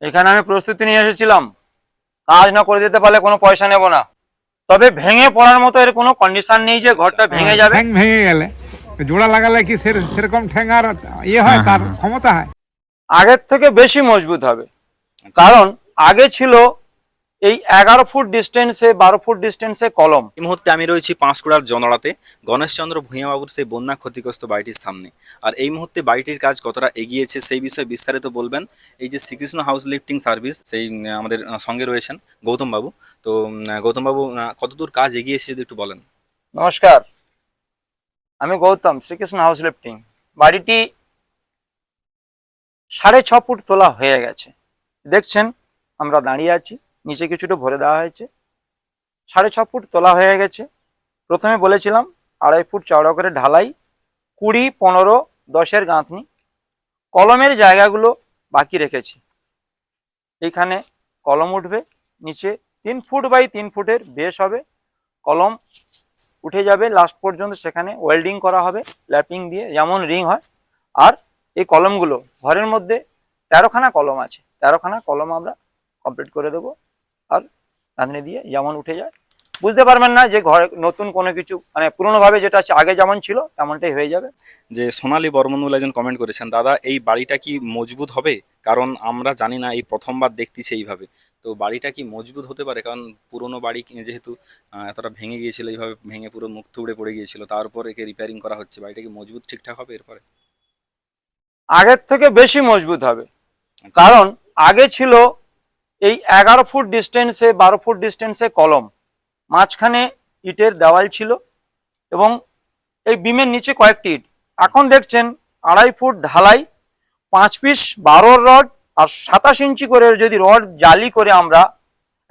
এখানে আমি প্রস্তুতি নিয়ে এসেছিলাম, কাজ না করে দিতে পারলে কোনো পয়সা নেব না। তবে ভেঙে পড়ার মতো এর কোনো কন্ডিশন নেই যে ঘরটা ভেঙে যাবে। ঠ্যাং ভেঙে গেলে জোড়া লাগালে কি সেরকম ঠ্যাং আর ইয়ে হয়, তার ক্ষমতা হয়? আগের থেকে বেশি মজবুত হবে, কারণ আগে ছিল এই 11 ফুট ডিস্টেন্সে 12 ফুট ডিস্টেন্সে কলম। এই মুহূর্তে আমি রয়েছি পাঁশকুড়ার জনড়াতে গণেশচন্দ্র ভূঁইয়াবাবুর সেই বন্যা ক্ষতিগ্রস্ত বাড়িটির সামনে। আর এই মুহূর্তে বাড়িটির কাজ কতটা এগিয়েছে সেই বিষয়ে বিস্তারিত বলবেন এই যে শ্রীকৃষ্ণ হাউস লিফটিং সার্ভিস, সেই আমাদের সঙ্গে রয়েছেন গৌতম বাবু। তো গৌতম বাবু, কতদূর কাজ এগিয়েছে যদি একটু বলেন। নমস্কার, আমি গৌতম, শ্রীকৃষ্ণ হাউস লিফটিং। বাড়িটি 6.5 ফুট তোলা হয়ে গেছে, দেখছেন আমরা দাঁড়িয়ে আছি, নিচে কিছুটা ভরে দেওয়া হয়েছে। 6.5 ফুট তোলা হয়ে গেছে। প্রথমে বলেছিলাম 2.5 ফুট চওড়া করে ঢালাই, 20, 15, 10-এর গাঁথনি। কলমের জায়গাগুলো বাকি রেখেছি। এইখানে কলম উঠবে, নিচে 3 ফুট বাই 3 ফুটের বেস হবে, কলম উঠে যাবে লাস্ট পর্যন্ত, সেখানে ওয়েল্ডিং করা হবে ল্যাপিং দিয়ে, যেমন রিং হয়। আর এই কলমগুলো ঘরের মধ্যে 13খানা কলম আছে, 13খানা কলম আমরা কমপ্লিট করে দেবো। আর গাঁথনি দিয়ে যেমন উঠে যায়, বুঝতে পারবেন না যে ঘরে নতুন কোনো কিছু, মানে পুরোনোভাবে যেটা আছে আগে যেমন ছিল তেমনটাই হয়ে যাবে। যে সোনালী বর্মন বলে একজন কমেন্ট করেছেন, দাদা এই বাড়িটা কি মজবুত হবে? কারণ আমরা জানি না, এই প্রথমবার দেখতেছি এইভাবে। তো বাড়িটা কি মজবুত হতে পারে? কারণ পুরনো বাড়ি যেহেতু এতটা ভেঙে গিয়েছিল, এইভাবে ভেঙে পুরো মুখ থুবড়ে পড়ে গিয়েছিল, তার উপর একে রিপেয়ারিং করা হচ্ছে, বাড়িটা কি মজবুত ঠিকঠাক হবে এরপরে? আগের থেকে বেশি মজবুত হবে, আচ্ছা। কারণ আগে ছিল এই 11 ফুট ডিস্টেন্সে 12 ফুট ডিস্টেন্সে কলম, মাঝখানে ইটের দেওয়াল ছিল এবং এই বিমের নিচে কয়েকটি ইট। এখন দেখছেন 2.5 ফুট ঢালাই, 5 পিস 12 রড আর 27 ইঞ্চি করে যদি রড জালি করে আমরা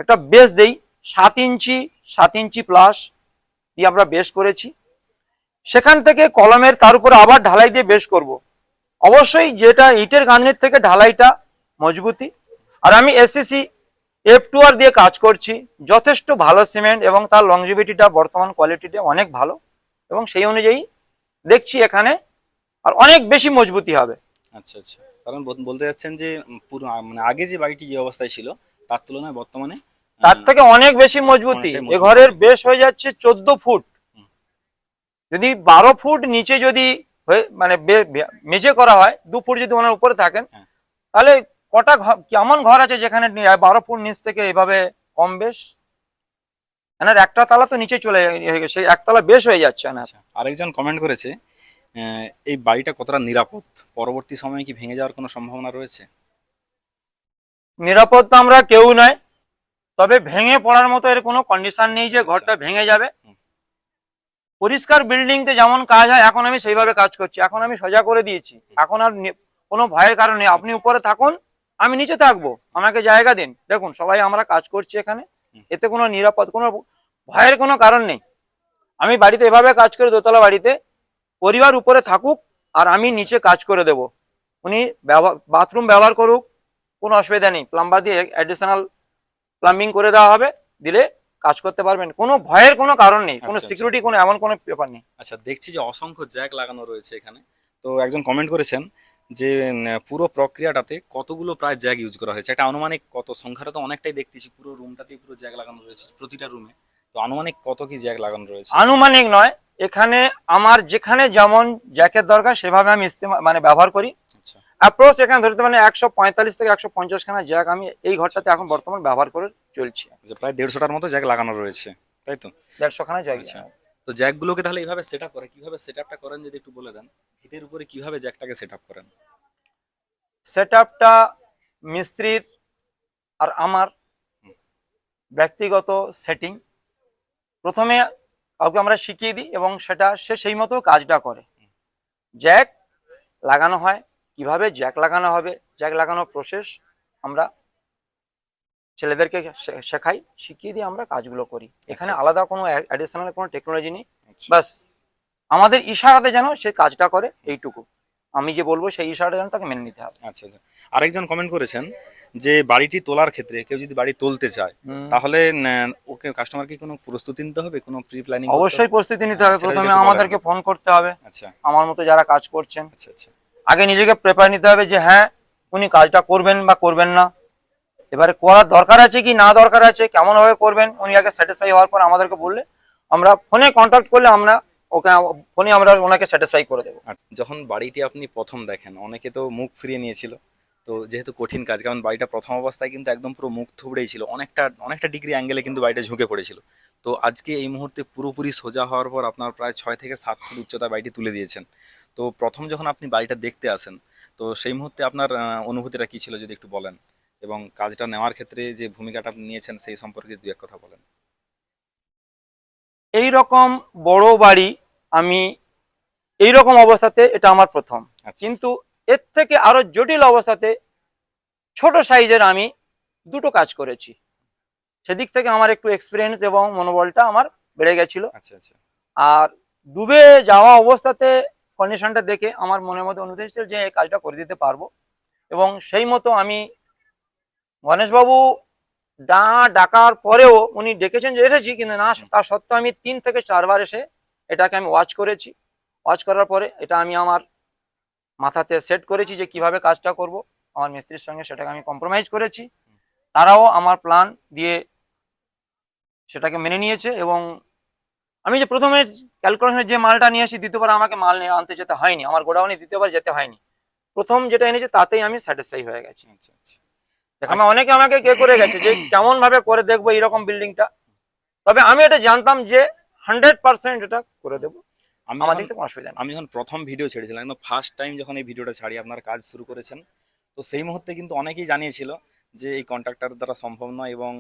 একটা বেস দেই, 7 ইঞ্চি 7 ইঞ্চি প্লাস দিয়ে আমরা বেস করেছি। সেখান থেকে কলমের তার উপরে আবার ঢালাই দিয়ে বেস করব। অবশ্যই যেটা ইটের গাঁথনির থেকে ঢালাইটা মজবুতি। আর আমি এসসিসি F2R দিয়ে কাজ করছি, যথেষ্ট ভালো সিমেন্ট এবং তার লংজিভিটিটা বর্তমান কোয়ালিটিটা অনেক ভালো, এবং সেই অনুযায়ী দেখছি এখানে আর অনেক বেশি মজবুতি হবে। আচ্ছা আচ্ছা, কারণ বলতে যাচ্ছেন যে পুরো মানে আগে যে বাড়িটি যে অবস্থায় ছিল তার তুলনায় বর্তমানে তার থেকে অনেক বেশি মজবুতি। এ ঘরের বেস হয়ে যাচ্ছে 14 ফুট। যদি 12 ফুট নিচে যদি মানে মেঝে করা হয়, 2 ফুট যদি ওনার উপরে থাকেন, তাহলে কটা কেমন ঘর আছে যেখানে 12 ফুট নিচ থেকে এভাবে কম বেশ, এনার একটা তালা তো নিচে চলে গেছে, সেই একতলা বেশ হয়ে যাচ্ছে না। আরেকজন কমেন্ট করেছে, এই বাড়িটা কতটা নিরাপদ? পরবর্তী সময়ে কি ভেঙে যাওয়ার কোনো সম্ভাবনা রয়েছে? নিরাপদ তো আমরা কেউ নয়, তবে ভেঙে পড়ার মতো এর কোনো কন্ডিশন নেই যে ঘরটা ভেঙে যাবে। পরিষ্কার বিল্ডিংতে যেমন কাজ হয় এখন আমি সেইভাবে কাজ করছি। এখন আমি সোজা করে দিয়েছি, এখন আর কোনো ভয়ের কারণ নেই। আপনি উপরে থাকুন, আমি নিচে থাকবো, আমাকে জায়গা দিন। দেখুন সবাই আমরা কাজ করছি এখানে, এতে কোনো নিরাপদ কোনো ভয়ের কোনো কারণ নেই। আমি বাড়িতে এভাবে কাজ করি, দোতলা বাড়িতে পরিবার উপরে থাকুক আর আমি নিচে কাজ করে দেব। উনি বাথরুম ব্যবহার করুক, কোনো অসুবিধা নেই। প্লাম্বার দিয়ে অ্যাডিশনাল প্লাম্বিং করে দেওয়া হবে, দিলে কাজ করতে পারবেন। কোনো ভয়ের কোনো কারণ নেই, কোনো সিকিউরিটি কোনো এমন কোনো ব্যাপার নেই। আচ্ছা, দেখছি যে অসংখ্য জ্যাক লাগানো রয়েছে এখানে। তো একজন কমেন্ট করেছেন যে পুরো প্রক্রিয়াটাতে কতগুলো প্রায় জ্যাক ইউজ করা হয়েছে, একটা আনুমানিক কত সংখ্যাটা তো অনেকটাই দেখতেছি, পুরো রুমটাতেই পুরো জ্যাক লাগানো রয়েছে প্রতিটা রুমে। তো আনুমানিক কত কি জ্যাক লাগানো রয়েছে? আনুমানিক নয়, এখানে আমার যেখানে যেমন জ্যাকের দরকার সেভাবে আমি মানে ব্যবহার করি। আচ্ছা, অ্যাপ্রোচ এখানে ধরতে মানে 145 থেকে 150 খানা জ্যাক আমি এই ঘরটাতে এখন বর্তমান ব্যবহার করে চলছি। প্রায় 150টার মতো জ্যাক লাগানো রয়েছে, তাই তো? 150 খানা জ্যাক। তো জ্যাকগুলোকে তাহলে এইভাবে সেট আপ করে, কিভাবে সেট আপটা করেন যদি একটু বলে দেন? ভিতের উপরে কিভাবে জ্যাকটাকে সেট আপ করেন? সেট আপটা মিস্ত্রির আর আমার ব্যক্তিগত সেটিং। প্রথমে কাউকে আমরা শিখিয়ে দিই এবং সেটা সে সেই মতো কাজটা করে। জ্যাক লাগানো হয়, কিভাবে জ্যাক লাগানো হবে, জ্যাক লাগানোর প্রসেস আমরা ছেলেদেরকে শেখাই, শিখিয়ে দিয়ে আমরা কাজগুলো করি। এখানে আলাদা কোনো অ্যাডিশনাল কোনো টেকনোলজি নেই, বাস আমাদের ইশারাতে যেন সে কাজটা করে, এইটুকু। আমি যে বলবো সেই ইশারাটা যেন তাকে মেনে নিতে হবে। আচ্ছা আচ্ছা, আরেকজন কমেন্ট করেছেন যে বাড়িটি তোলার ক্ষেত্রে কেউ যদি বাড়ি তুলতে চায় তাহলে ওকে কাস্টমারকে কোনো প্রস্তুতি নিতে হবে, কোনো প্রি প্ল্যানিং? অবশ্যই প্রস্তুতি নিতে হবে। প্রথমে আমাদেরকে ফোন করতে হবে। আচ্ছা, আমার মতো যারা কাজ করছেন, আচ্ছা আচ্ছা, আগে নিজেকে প্রেপার নিতে হবে যে হ্যাঁ উনি কাজটা করবেন বা করবেন না। এবারে করার দরকার আছে কি না দরকার আছে, কেমন ভাবে করবেন, উনি আগে স্যাটিসফাই হওয়ার পর আমাদেরকে বললে আমরা ফোনে কন্ট্যাক্ট করলে আমরা ওকে ফোনে আমরা ওনাকে স্যাটিসফাই করে দেবো। আর যখন বাড়িটি আপনি প্রথম দেখেন অনেকে তো মুখ ফিরিয়ে নিয়েছিল, তো যেহেতু কঠিন কাজ, কারণ বাড়িটা প্রথম অবস্থায় কিন্তু একদম পুরো মুখ থুবড়েই ছিল, অনেকটা অনেকটা ডিগ্রি অ্যাঙ্গেলে কিন্তু বাড়িটা ঝুঁকে পড়েছিল। তো আজকে এই মুহূর্তে পুরোপুরি সোজা হওয়ার পর আপনার প্রায় 6 থেকে 7 ফুট উচ্চতা বাড়িটি তুলে দিয়েছেন। তো প্রথম যখন আপনি বাড়িটা দেখতে আসেন, তো সেই মুহূর্তে আপনার অনুভূতিটা কী ছিল যদি একটু বলেন, এবং কাজটা নেওয়ার ক্ষেত্রে যে ভূমিকাটা আপনি নিয়েছেন সেই সম্পর্কে দু এক কথা বলেন। এই রকম বড় বাড়ি আমি এই রকম অবস্থাতে এটা আমার প্রথম, আচ্ছা। কিন্তু এর থেকে আরো জটিল অবস্থাতে ছোট সাইজের আমি দুটো কাজ করেছি। সেদিক থেকে আমার একটু এক্সপিরিয়েন্স এবং মনোবলটা আমার বেড়ে গেছিল। আচ্ছা আচ্ছা। আর ডুবে যাওয়া অবস্থাতে কন্ডিশনটা দেখে আমার মনের মধ্যে অনুভূতি ছিল যে এই কাজটা করে দিতে পারবো, এবং সেই মতো আমি গণেশবাবু ডাকার পরেও উনি ডেকেছেন যে এসেছি, কিন্তু না তার সত্ত্বেও আমি 3 থেকে 4 বার এসে এটাকে আমি ওয়াচ করেছি। ওয়াচ করার পরে এটা আমি আমার মাথাতে সেট করেছি যে কিভাবে কাজটা করব। আমার মিস্ত্রির সঙ্গে সেটাকে আমি কম্প্রোমাইজ করেছি, তারাও আমার প্ল্যান দিয়ে সেটাকে মেনে নিয়েছে। এবং আমি যে প্রথমে ক্যালকুলেশনে যে মালটা নিয়ে আসি, দ্বিতীয়বার আমাকে মাল নিয়ে আনতে যেতে হয়নি, আমার গোডাউনে দ্বিতীয়বার যেতে হয়নি। প্রথম যেটা এনেছে তাতেই আমি স্যাটিসফাই হয়ে গেছি। আচ্ছা আচ্ছা। এখানে অনেকে আমাকে কে করে গেছে যে কেমন ভাবে করে দেখবো এইরকম বিল্ডিংটা, তবে আমি এটা জানতাম যে 100% এটা করে দেবো, আমি আমার যখন দিক থেকে কোনো অসুবিধা নেই। আমি যখন প্রথম ভিডিও ছেড়েছিলাম, একদম ফার্স্ট টাইম যখন এই ভিডিওটা ছাড়ি আপনার কাজ শুরু করেছেন, তো সেই মুহূর্তে কিন্তু অনেকেই জানিয়েছিল যে এই কন্ট্রাক্টর দ্বারা সম্ভব নয়, এবং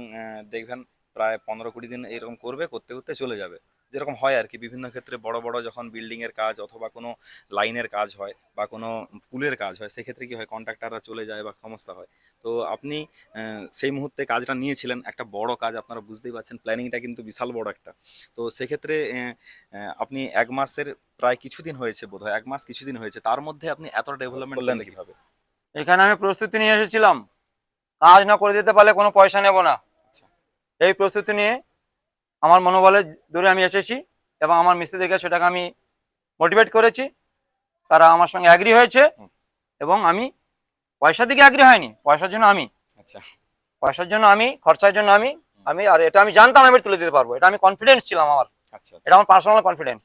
দেখবেন প্রায় 15-20 দিন এরকম করবে, করতে করতে চলে যাবে, যেরকম হয় আর কি বিভিন্ন ক্ষেত্রে বড় বড় যখন বিল্ডিংয়ের কাজ অথবা কোনো লাইনের কাজ হয় বা কোনো পুলের কাজ হয়, সেক্ষেত্রে কি হয় কন্ট্রাক্টররা চলে যায় বা সমস্যা হয়। তো আপনি সেই মুহূর্তে কাজটা নিয়েছিলেন, একটা বড় কাজ, আপনারা বুঝতেই পারছেন প্ল্যানিংটা কিন্তু বিশাল বড় একটা। তো সেক্ষেত্রে আপনি 1 মাসের প্রায় কিছুদিন হয়েছে, বোধহয় 1 মাস কিছুদিন হয়েছে, তার মধ্যে আপনি এতটা ডেভেলপমেন্ট করলেন কিভাবে? এখানে আমি প্রস্তুতি নিয়ে এসেছিলাম, কাজ না করে দিতে পারলে কোনো পয়সা নেব না, আচ্ছা এই প্রস্তুতি নিয়ে আমার মনোবলের দূরে আমি এসেছি, এবং আমার মিস্ত্রিদেরকে সেটাকে আমি মোটিভেট করেছি, তারা আমার সঙ্গে অ্যাগ্রি হয়েছে। এবং আমি পয়সার দিকে অ্যাগ্রি হয়নি, পয়সার জন্য আমি, আচ্ছা পয়সার জন্য আমি, খরচার জন্য আমি, আর এটা আমি জানতাম আমি তুলে দিতে পারবো, এটা আমি কনফিডেন্স ছিলাম আমার, আচ্ছা। এটা আমার পার্সোনাল কনফিডেন্স,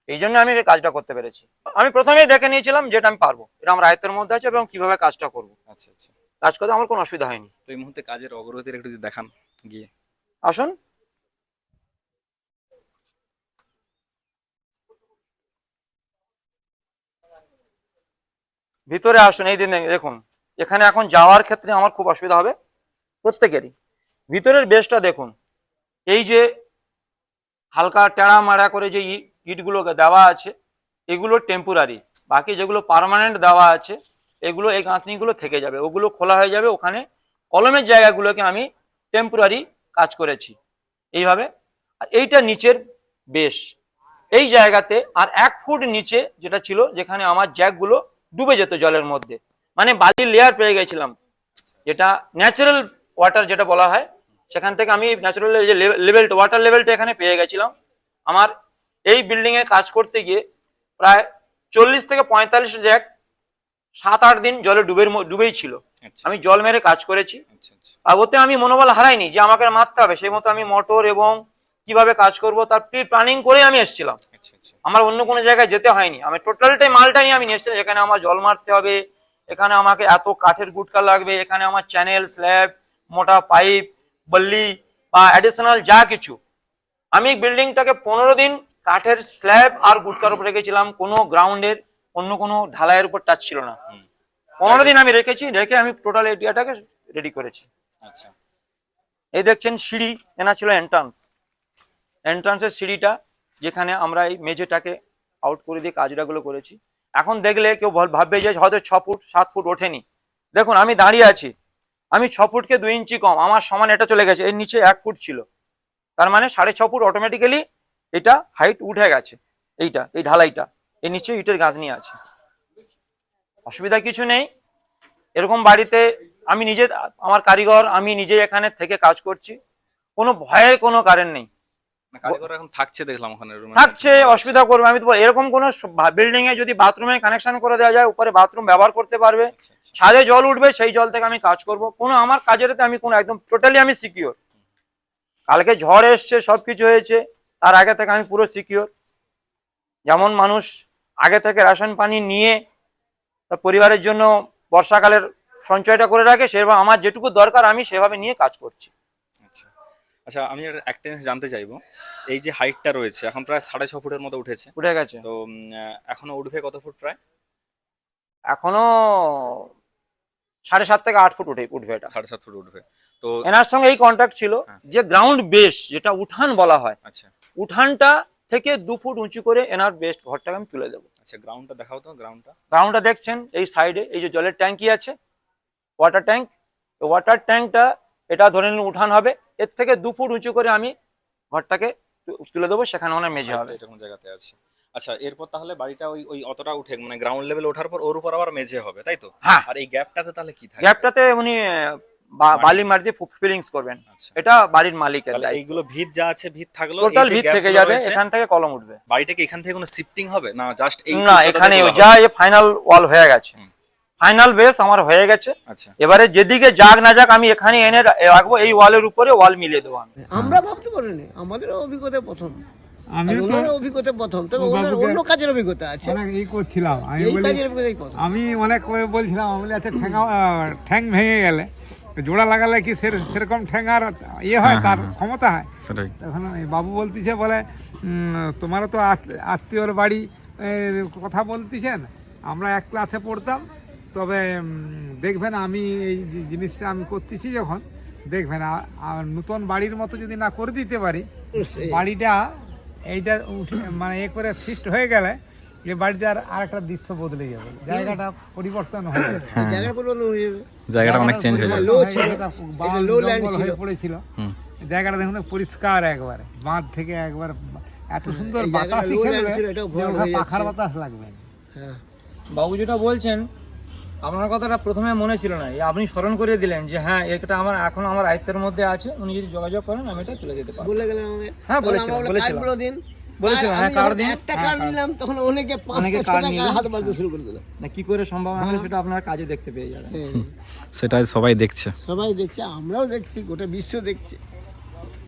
এই জন্য আমি এই কাজটা করতে পেরেছি। আমি প্রথমেই দেখে নিয়েছিলাম যেটা আমি পারবো, এটা আমার আয়ত্তের মধ্যে আছে, এবং কিভাবে কাজটা করবো, আচ্ছা আচ্ছা। কাজ করতে আমার কোনো অসুবিধা হয়নি। তো এই মুহূর্তে কাজের অগ্রগতির একটু যদি দেখান গিয়ে। আসুন। ভিতরে আসুন, এই দিন দেখুন, এখানে এখন যাওয়ার ক্ষেত্রে আমার খুব অসুবিধা হবে প্রত্যেকেরই। ভিতরের বেসটা দেখুন, এই যে হালকা টেড়া মাড়া করে যে ইটগুলো দেওয়া আছে, এগুলো টেম্পোরারি, বাকি যেগুলো পার্মানেন্ট দেওয়া আছে এগুলো এই গাঁথনিগুলো থেকে যাবে, ওগুলো খোলা হয়ে যাবে, ওখানে কলমের জায়গাগুলোকে আমি টেম্পোরারি কাজ করেছি এইভাবে। আর এইটা নিচের বেস, এই জায়গাতে আর 1 ফুট নিচে যেটা ছিল, যেখানে আমার জ্যাকগুলো ডুবে যেত জলের মধ্যে, মানে বালির লেয়ার পেয়ে গেছিলাম, যেটা ন্যাচারাল ওয়াটার যেটা বলা হয়, সেখান থেকে আমি ন্যাচারাল যে লেভেলটা, ওয়াটার লেভেলটা এখানে পেয়ে গেছিলাম। আমার এই বিল্ডিং এ কাজ করতে গিয়ে প্রায় 40 থেকে 45 জ্যাক 7-8 দিন জলে ডুবেই ছিল। আচ্ছা আমি জল মেরে কাজ করেছি, আচ্ছা আচ্ছা আর ওতে আমি মনোবল হারাইনি যে আমাকে মারতে হবে, সেই মতো আমি মোটর এবং কিভাবে কাজ করব তার প্রি প্ল্যানিং করে আমি এসেছিলাম। আচ্ছা আচ্ছা। আমার অন্য কোনো জায়গায় যেতে হয়নি, আমি টোটালটাই মালটা নিয়ে আমি এসেছিলাম। এখানে আমার জল মারতে হবে, এখানে আমাকে এত কাঠের গুটকা লাগবে, এখানে আমার চ্যানেল, স্ল্যাব, মোটা পাইপ, বল্লি বা অ্যাডিশনাল যা কিছু, আমি বিল্ডিংটাকে 15 দিন কাঠের স্ল্যাব আর গুটকার উপর রেখেছিলাম, কোনো গ্রাউন্ডের অন্য কোনো ঢালাইয়ের উপর টাচ ছিল না। 15 দিন আমি রেখে আমি টোটাল এরিয়াটাকে রেডি করেছি। আচ্ছা এই দেখছেন সিঁড়ি, এনা ছিল এন্ট্রান্সের সিঁড়িটা, যেখানে আমরা এই মেঝেটাকে আউট করে দিয়ে কাজটাগুলো করেছি। এখন দেখলে কেউ ভাববে যে হয়তো 6 ফুট 7 ফুট ওঠেনি, দেখুন আমি দাঁড়িয়ে আছি, আমি 6 ফুটকে 2 ইঞ্চি কম, আমার সমান এটা চলে গেছে, এর নিচে 1 ফুট ছিল, তার মানে 6.5 ফুট অটোমেটিক্যালি এটা হাইট উঠে গেছে। এইটা এই ঢালাইটা, এর নিচে ইটের গাঁথনি আছে, অসুবিধা কিছু নেই। এরকম বাড়িতে আমি নিজে, আমার কারিগর, আমি নিজে এখানে থেকে কাজ করছি, কোনো ভয়ের কোনো কারণ নেই। কারিগর এখন থাকছে দেখলাম ওখানে রুমে। থাকছে, অসুবিধা করবে আমি তো এরকম কোনো বিল্ডিং এ যদি বাথরুমে কানেকশন করে দেওয়া যায়, উপরে বাথরুম ব্যবহার করতে পারবে, ছাদে জল উঠবে, সেই জল থেকে আমি কাজ করব। কোনো আমার কাজেরতে আমি কোনো একদম টোটালি আমি সিকিওর। কালকে ঝড় এসছে, সবকিছু হয়েছে, তার আগে থেকে আমি পুরো সিকিওর। যেমন মানুষ আগে থেকে রেশন পানি নিয়ে তার পরিবারের জন্য বর্ষাকালের সঞ্চয়টা করে রাখে, সেভাবে আমার যেটুকু দরকার আমি সেভাবে নিয়ে কাজ করছি। আচ্ছা আচ্ছা, আমি একটা জিনিস জানতে চাইবো, এই যে হাইটটা রয়েছে এখন প্রায় 6.5 ফুটের মতো উঠেছে, উঠে গেছে, তো এখনো উঠবে কত ফুট? প্রায় এখনো 7.5 থেকে 8 ফুট উঠবে এটা। 7.5 ফুট উঠবে। তো এনার সঙ্গে এই কন্ট্যাক্ট ছিল যে গ্রাউন্ড বেস যেটা উঠান বলা হয়, আচ্ছা উঠানটা থেকে 2 ফুট উঁচু করে এনার বেস্ট ঘরটাকে আমি তুলে দেবো। আচ্ছা, গ্রাউন্ডটা দেখাও তো। গ্রাউন্ডটা দেখছেন এই সাইডে, এই যে জলের ট্যাঙ্কি আছে, ওয়াটার ট্যাঙ্ক, ওয়াটার ট্যাঙ্কটা এটা ধরে নিন উঠান হবে, এর থেকে 2 ফুট উঁচু করে আমি ঘরটাকে তুলে দেবো, সেখানে ওনার মেঝে হবে। এটা কোন জায়গাতে আছে? আচ্ছা, এরপর তাহলে বাড়িটা ওই ওই অতটা উঠে মানে গ্রাউন্ড লেভেল ওঠার পর ওর উপর আবার মেঝে হবে, তাই তো? হ্যাঁ। আর এই গ্যাপটাতে তাহলে কি থাকবে? গ্যাপটাতে উনি বালি মাটি দিয়ে ফিলিংস করবেন। আচ্ছা। এটা বাড়ির মালিকের তাহলে দায়িত্ব। এইগুলো ভিত যা আছে, ভিত থাকলো, টোটাল ভিত থেকে যাবে, এখান থেকে কলম উঠবে। বাড়িটা কি এখান থেকে কোনো শিফটিং হবে না? জাস্ট এই না, এখানে যা এই ফাইনাল ওয়াল হয়ে গেছে, ফাইনাল বেস আমার হয়ে গেছে। আচ্ছা, এবারে যেদিকে যাক না যাক আমি এখানে এনে রাখবো, এই ওয়ালের উপরে ওয়াল মিলিয়ে দেবো আমি। আমরা ভাবতে পারিনি, আমাদের অভিজ্ঞতা প্রথম, আমি তো ওনার অভিজ্ঞতা প্রথম, তবে ও ওনার বাবুকে- অন্য কাজের অভিজ্ঞতা আছে, অনেক করছিলাম, আমি এই বলি কাজের অভিজ্ঞতাই প্রথম। আমি অনেক করে বলছিলাম, আমি বলি আচ্ছা ঠ্যাং ভেঙে গেলে জোড়া লাগালে কি সেরকম ঠ্যাং আর হয়, তার ক্ষমতা হয়। সেটাই। তখন এই বাবু বলতেছে, বলে তোমারও তো আত্মীয়র বাড়ি কথা বলতেছেন, আমরা এক ক্লাসে পড়তাম, তবে দেখবেন আমি এই জিনিসটা আমি করতেছি যখন, দেখবেন আর নতুন বাড়ির মতো যদি না করে দিতে পারি, বাড়িটা এইটা উঠে মানে করে ফিক্সড হয়ে গেলে এই বাড়িটার আর একটা দৃশ্য বদলে যাবে, জায়গাটা পরিবর্তন হয়ে যাবে, জায়গার পরিবর্তন হয়ে যাবে, জায়গাটা অনেক চেঞ্জ হয়ে যাবে। লো ছিল, বাঁধ লো ল্যান্ড জঙ্গল ছিল। হয়ে পড়েছিল, জায়গাটা দেখুন পরিষ্কার একবারে, বাঁধ থেকে একবার এত সুন্দর এই জায়গাটা বাতাসই low land খেলবে ছিল, এটাও যে ভর ওখানে হয়ে পাখার যাচ্ছে। বাতাস লাগবে। হ্যাঁ, বাবু যেটা বলছেন আপনার কথাটা প্রথমে মনে ছিল না, আপনি স্মরণ করে দিলেন যে হ্যাঁ এটা আমার এখন আমার আয়ত্তের মধ্যে আছে, উনি যদি যোগাযোগ করেন আমি এটা তুলে দিতে পারবো। বলে গেলেন আমাকে। হ্যাঁ, তখন বলেছিলাম, আমরা বলেছিলাম। কার্ডগুলো দিন, বলেছিলাম, হ্যাঁ, আমি কার্ড যখন দিন। একটা কার্ড নিলাম তখন অনেকে 5টা কার্ড 6টা নিলাম। হাত বাড়তে শুরু করে দিল। না কি করে সম্ভব হবে সেটা আপনার কাজে দেখতে পেয়ে যাবেন। সেটাই সবাই দেখছে। সবাই দেখছে, আমরাও দেখছি, গোটা বিশ্ব দেখছে।